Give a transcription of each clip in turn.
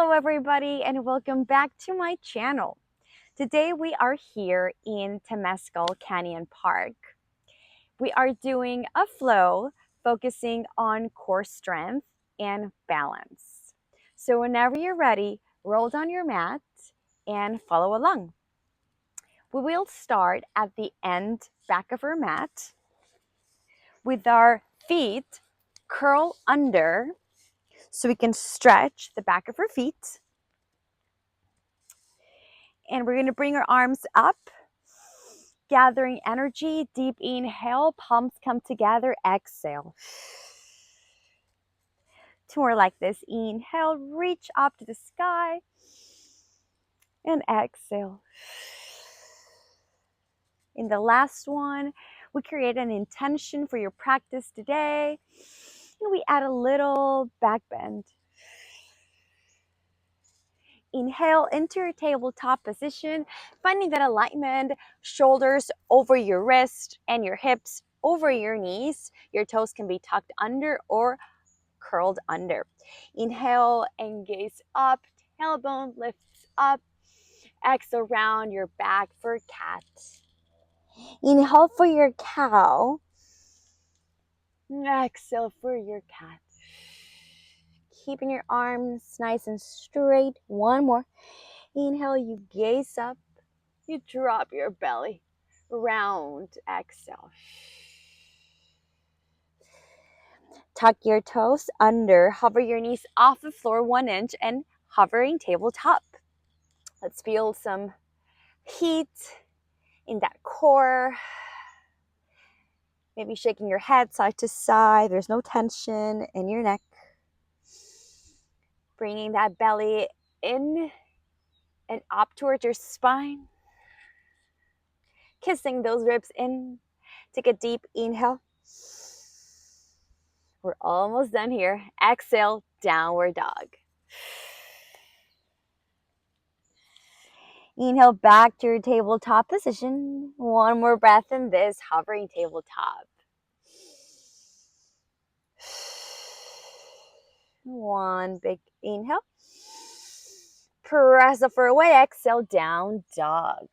Hello everybody and welcome back to my channel. Today we are here in Temescal Canyon Park. We are doing a flow focusing on core strength and balance. So whenever you're ready, roll down your mat and follow along. We will start at the end back of our mat with our feet curl under so we can stretch the back of our feet. And we're going to bring our arms up, gathering energy. Deep inhale, palms come together, exhale. Two more like this. Inhale, reach up to the sky, and exhale. In the last one, we create an intention for your practice today, and we add a little back bend. Inhale into your tabletop position, finding that alignment, shoulders over your wrist and your hips over your knees. Your toes can be tucked under or curled under. Inhale and gaze up, tailbone lifts up. Exhale, round your back for cat. Inhale for your cow. Exhale for your cat. Keeping your arms nice and straight. One more. Inhale, you gaze up. You drop your belly. Round. Exhale. Tuck your toes under. Hover your knees off the floor 1 inch and hovering tabletop. Let's feel some heat in that core. Maybe shaking your head side to side. There's no tension in your neck. Bringing that belly in and up towards your spine. Kissing those ribs in. Take a deep inhale. We're almost done here. Exhale, downward dog. Inhale back to your tabletop position. One more breath in this hovering tabletop. One big inhale. Press the fur away. Exhale, down dog.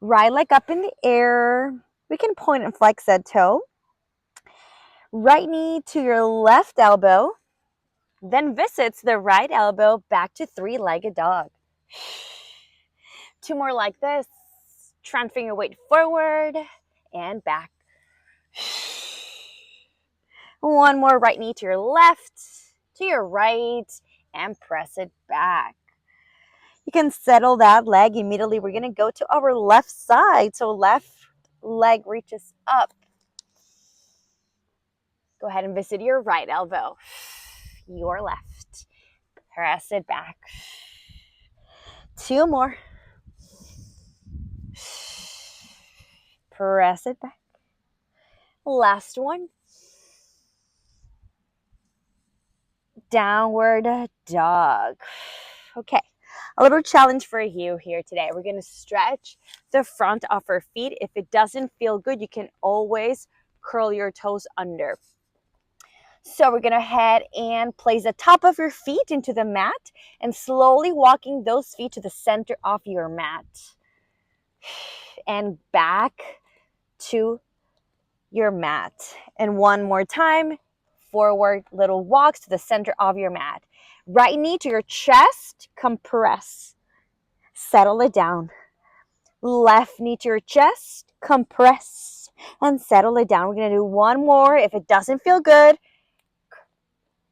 Right leg up in the air. We can point and flex that toe. Right knee to your left elbow. Then visits the right elbow back to three-legged dog. Two more like this. Transferring your weight forward and back. One more, right knee to your left, to your right, and press it back. You can settle that leg immediately. We're going to go to our left side. So left leg reaches up. Go ahead and visit your right elbow. Your left. Press it back. Two more. Press it back. Last one. Downward dog. Okay, a little challenge for you here today. We're going to stretch the front of our feet. If it doesn't feel good, you can always curl your toes under. So we're going to head and place the top of your feet into the mat and slowly walking those feet to the center of your mat. And back to your mat. And one more time, forward little walks to the center of your mat. Right knee to your chest, compress. Settle it down. Left knee to your chest, compress. And settle it down. We're going to do one more. If it doesn't feel good,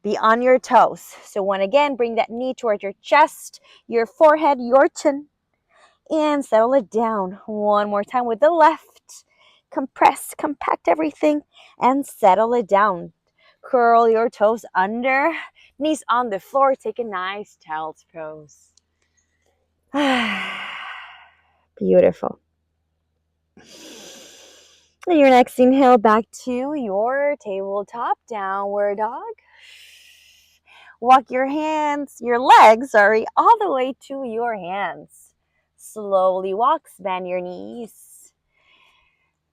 be on your toes. So one again, bring that knee towards your chest, your forehead, your chin. And settle it down. One more time with the left. Compress, compact everything, and settle it down. Curl your toes under, knees on the floor. Take a nice child's pose. Beautiful. And your next inhale back to your tabletop, downward dog. Walk your legs, all the way to your hands. Slowly walk, bend your knees.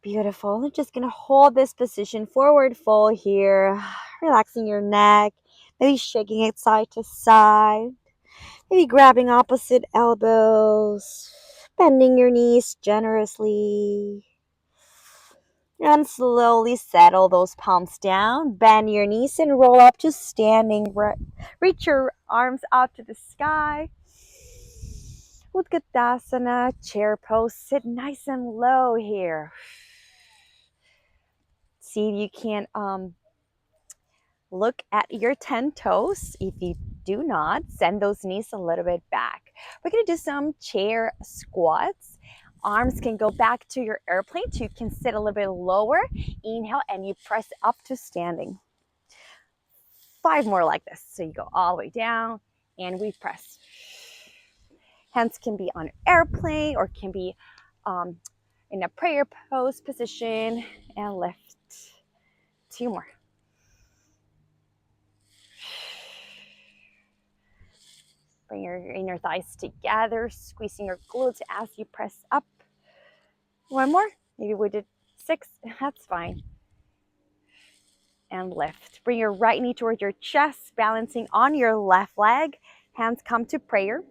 Beautiful. I'm just going to hold this position, forward fold here, relaxing your neck, Maybe shaking it side to side. Maybe grabbing opposite elbows. Bending your knees generously. And slowly settle those palms down. Bend your knees and roll up to standing. Reach your arms up to the sky. Utkatasana, chair pose. Sit nice and low here. See if you can look at your 10 toes. If you do not, send those knees a little bit back. We're going to do some chair squats. Arms can go back to your airplane, so you can sit a little bit lower. Inhale, and you press up to standing. 5 more like this. So you go all the way down, and we press. Hands can be on airplane or can be in a prayer pose position, and lift. 2 more. Bring your inner thighs together, squeezing your glutes as you press up. 1 more. Maybe we did 6. That's fine. And lift. Bring your right knee towards your chest, balancing on your left leg. Hands come to prayer.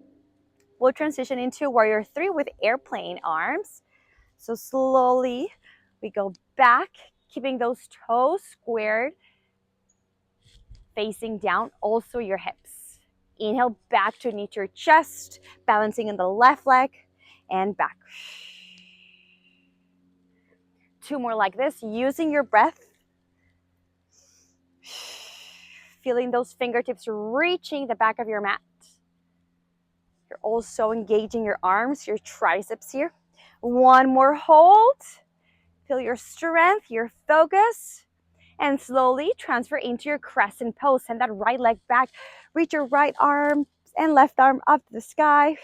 We'll transition into warrior 3 with airplane arms. So slowly we go back, keeping those toes squared, facing down, also your hips. Inhale, back to knee to your chest, balancing in the left leg, and back. 2 more like this, using your breath. Feeling those fingertips reaching the back of your mat. You're also engaging your arms, your triceps here. 1 more hold. Feel your strength, your focus. And slowly transfer into your crescent pose. Send that right leg back. Reach your right arm and left arm up to the sky.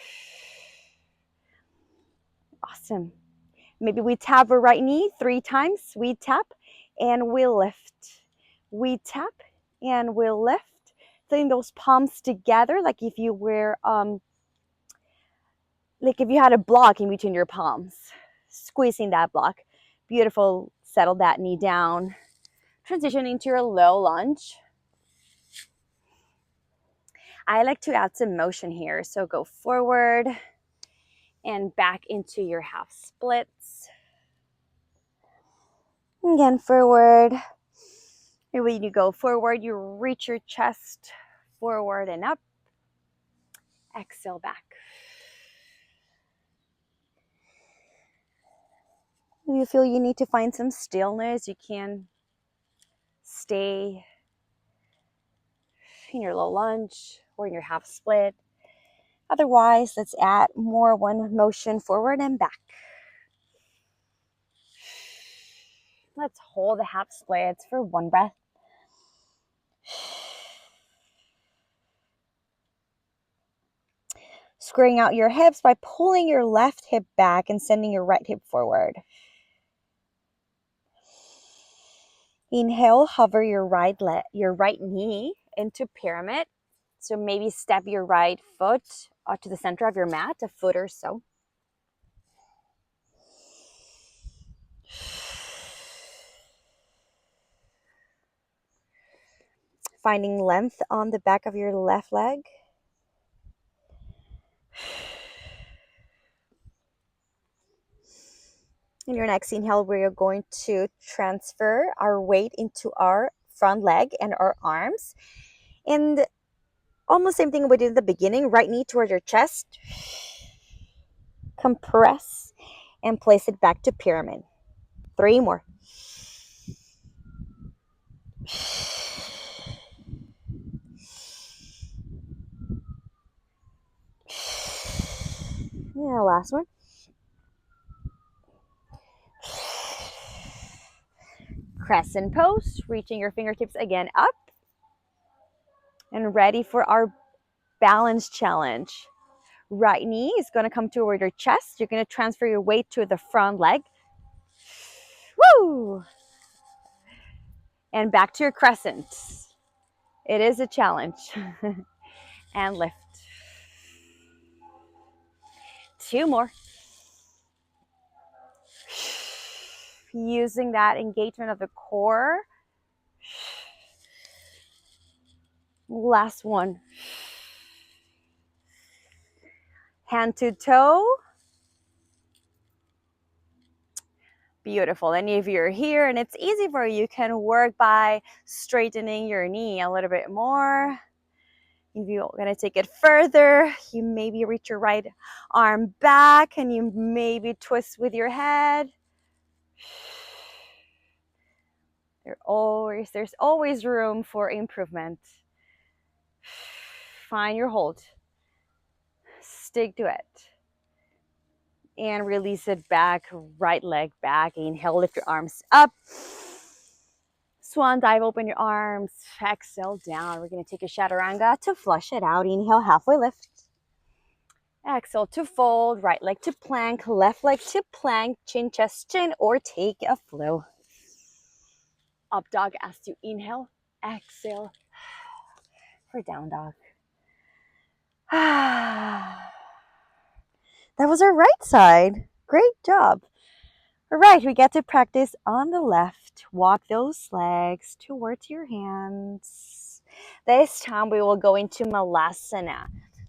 Awesome. Maybe we tap our right knee 3 times. We tap and we lift. We tap and we lift. Putting those palms together, like if you were, like if you had a block in between your palms. Squeezing that block. Beautiful. Settle that knee down. Transition into your low lunge. I like to add some motion here. So go forward and back into your half splits. Again, forward. And when you go forward, you reach your chest forward and up. Exhale back. If you feel you need to find some stillness, you can stay in your low lunge or in your half split. Otherwise, let's add more one motion forward and back. Let's hold the half splits for 1 breath. Squaring out your hips by pulling your left hip back and sending your right hip forward. Inhale, hover your right knee into pyramid. So maybe step your right foot to the center of your mat, a foot or so. Finding length on the back of your left leg. In your next inhale, we are going to transfer our weight into our front leg and our arms. And almost same thing we did in the beginning, right knee towards your chest. Compress and place it back to pyramid. 3 more. Yeah, last one. Crescent pose, reaching your fingertips again up. And ready for our balance challenge. Right knee is going to come toward your chest. You're going to transfer your weight to the front leg. Woo! And back to your crescent. It is a challenge. And lift. 2 more. Using that engagement of the core. Last one. Hand to toe. Beautiful. And if you're here and it's easy for you, you can work by straightening your knee a little bit more. If you're going to take it further, you maybe reach your right arm back and you maybe twist with your head. There's always room for improvement. Find your hold. Stick to it. And release it back, right leg back. Inhale, lift your arms up. Swan dive, open your arms. Exhale down. We're going to take a chaturanga to flush it out. Inhale, halfway lift. Exhale to fold, right leg to plank, left leg to plank, chin, chest, chin, or take a flow. Up dog as you inhale, exhale for down dog. That was our right side. Great job. All right, we get to practice on the left. Walk those legs towards your hands. This time we will go into Malasana.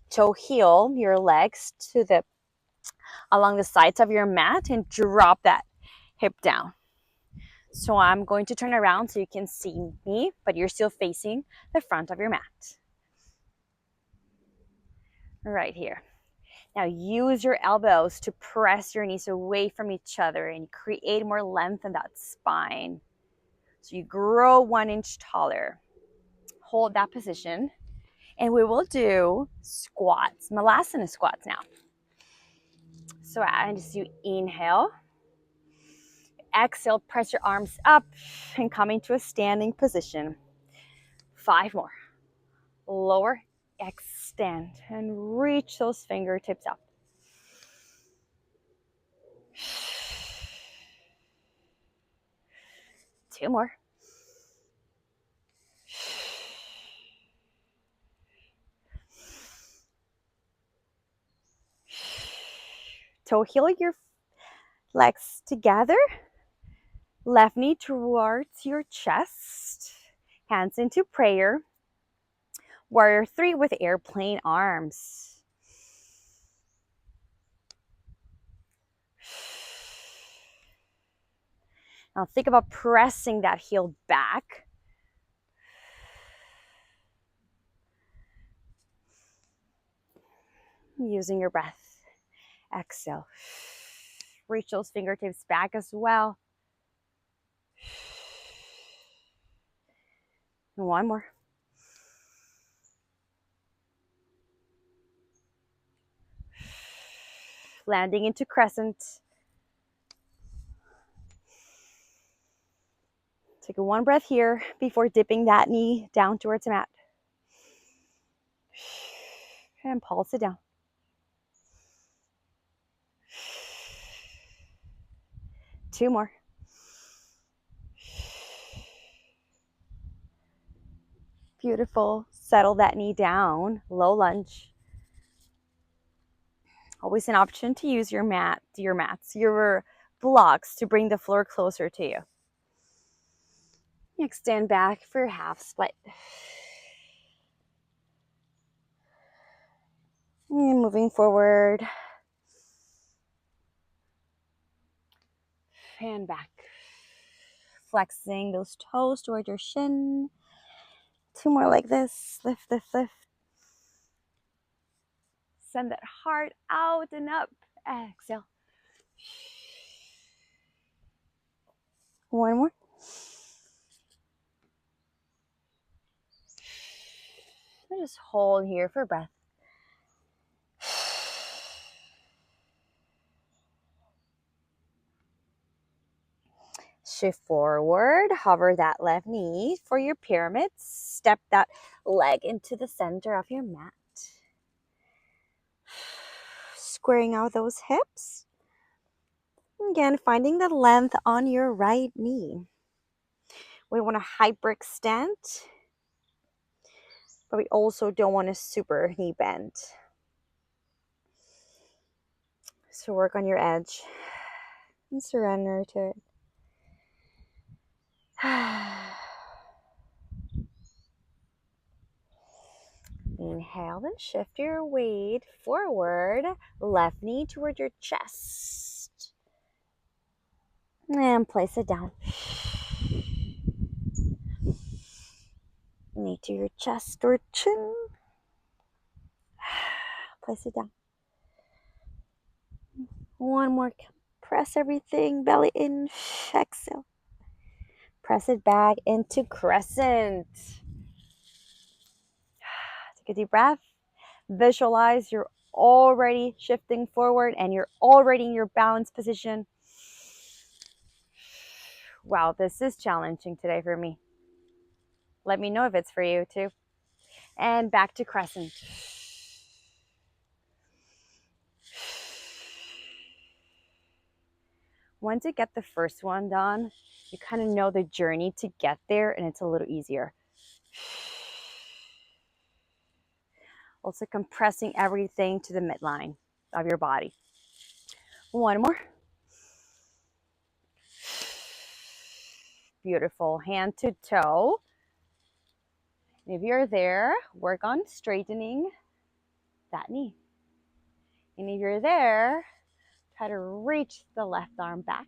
Toe heel your legs to along the sides of your mat and drop that hip down. So I'm going to turn around so you can see me, but you're still facing the front of your mat. Right here. Now use your elbows to press your knees away from each other and create more length in that spine. So you grow 1 inch taller. Hold that position. And we will do squats, Malasana squats now. So as you inhale, exhale, press your arms up and come into a standing position. 5 more. Lower, extend, and reach those fingertips up. 2 more. Toe heel your legs together. Left knee towards your chest. Hands into prayer. Warrior 3 with airplane arms. Now think about pressing that heel back. Using your breath. Exhale. Reach those fingertips back as well. And 1 more. Landing into crescent. Take a 1 breath here before dipping that knee down towards the mat. And pulse it down. 2 more. Beautiful. Settle that knee down. Low lunge. Always an option to use your mats, your blocks to bring the floor closer to you. Extend back for half split. And moving forward. And back. Flexing those toes toward your shin. 2 more like this. Lift, lift, lift. Send that heart out and up. Exhale. 1 more. Just hold here for breath. Shift forward, hover that left knee for your pyramid. Step that leg into the center of your mat. Squaring out those hips. Again, finding the length on your right knee. We want to hyperextend, but we also don't want to super knee bend. So work on your edge and surrender to it. Inhale and shift your weight forward. Left knee toward your chest. And place it down. Knee to your chest or chin. Place it down. One more. Press everything. Belly in. Exhale. Press it back into crescent. Take a deep breath. Visualize you're already shifting forward and you're already in your balanced position. Wow, this is challenging today for me. Let me know if it's for you too. And back to crescent. Once you get the first one done, you kind of know the journey to get there and it's a little easier. Also compressing everything to the midline of your body. One more. Beautiful. Hand to toe. If you're there, work on straightening that knee. And if you're there, try to reach the left arm back.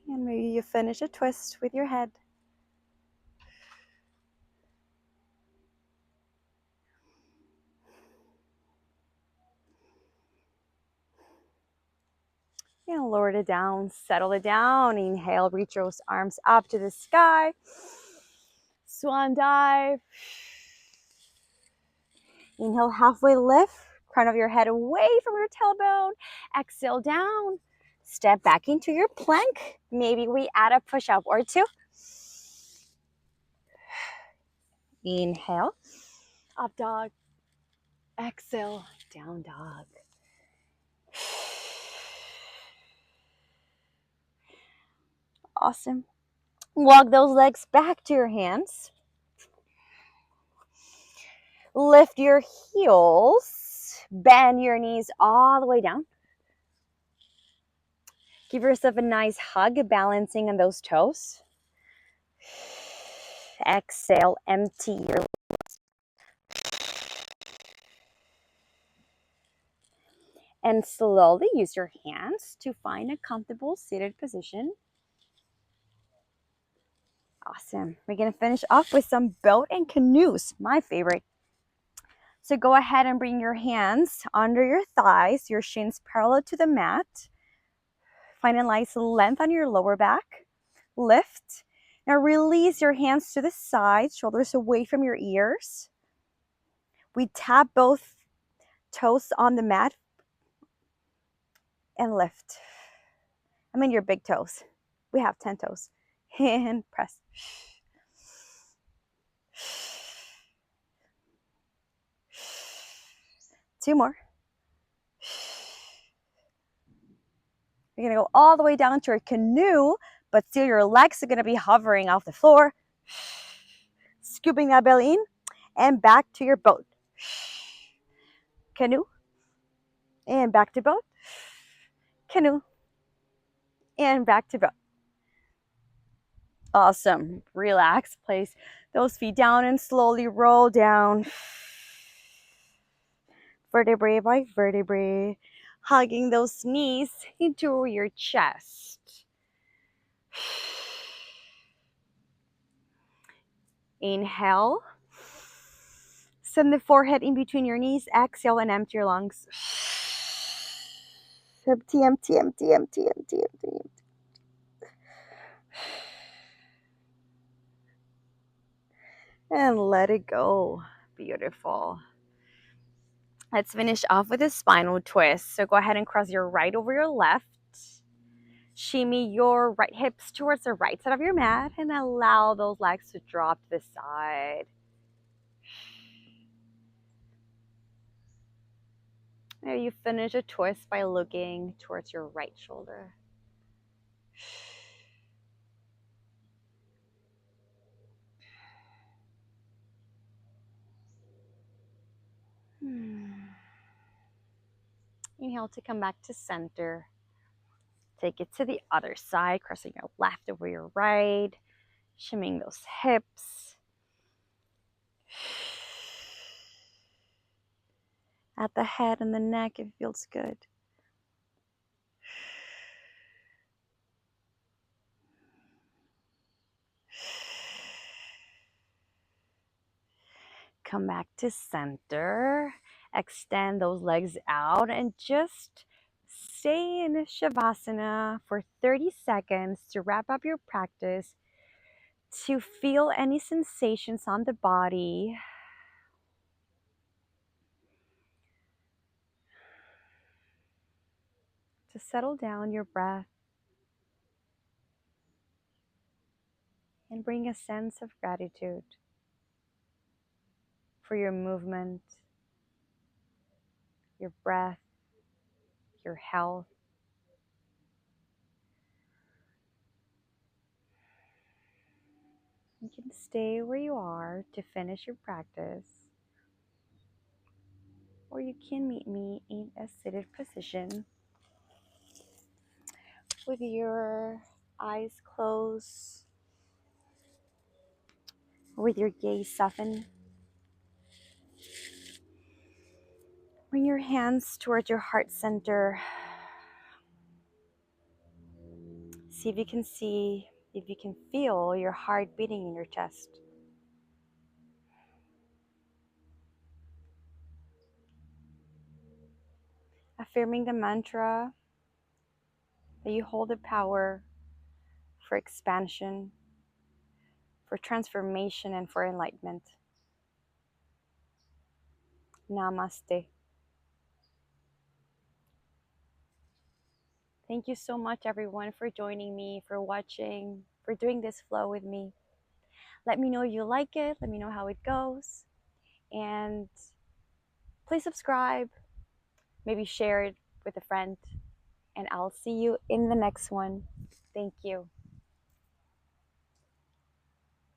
And maybe you finish a twist with your head. And lower it down, settle it down. Inhale, reach those arms up to the sky. Swan dive. Inhale, halfway lift. Crown of your head away from your tailbone. Exhale down. Step back into your plank. Maybe we add a push-up or two. Inhale, up dog. Exhale, down dog. Awesome. Walk those legs back to your hands. Lift your heels. Bend your knees all the way down. Give yourself a nice hug, balancing on those toes. Exhale, empty your lungs. And slowly use your hands to find a comfortable seated position. Awesome. We're going to finish off with some boat and canoes, my favorite. So go ahead and bring your hands under your thighs, your shins parallel to the mat. Find a nice length on your lower back. Lift. Now release your hands to the side, shoulders away from your ears. We tap both toes on the mat and lift. I mean your big toes. We have 10 toes. And press. Two more. You're going to go all the way down to your canoe, but still your legs are going to be hovering off the floor. Scooping that belly in and back to your boat. Canoe and back to boat. Canoe and back to boat. Awesome. Relax. Place those feet down and slowly roll down. Vertebrae by vertebrae. Hugging those knees into your chest. Inhale. Send the forehead in between your knees. Exhale and empty your lungs. Empty, empty, empty, empty, empty, empty. And let it go. Beautiful. Let's finish off with a spinal twist. So go ahead and cross your right over your left. Shimmy your right hips towards the right side of your mat and allow those legs to drop to the side. Now you finish a twist by looking towards your right shoulder. Inhale to come back to center. Take it to the other side, crossing your left over your right, shimmying those hips. at the head and the neck. It feels good. Come back to center. Extend those legs out and just stay in Shavasana for 30 seconds to wrap up your practice, to feel any sensations on the body. To settle down your breath and bring a sense of gratitude for your movement, your breath, your health. You can stay where you are to finish your practice, or you can meet me in a seated position with your eyes closed, with your gaze softened. Bring your hands towards your heart center. See if you can feel your heart beating in your chest. Affirming the mantra that you hold the power for expansion, for transformation, and for enlightenment. Namaste. Thank you so much, everyone, for joining me, for watching, for doing this flow with me. Let me know you like it. Let me know how it goes. And please subscribe, maybe share it with a friend. And I'll see you in the next one. Thank you.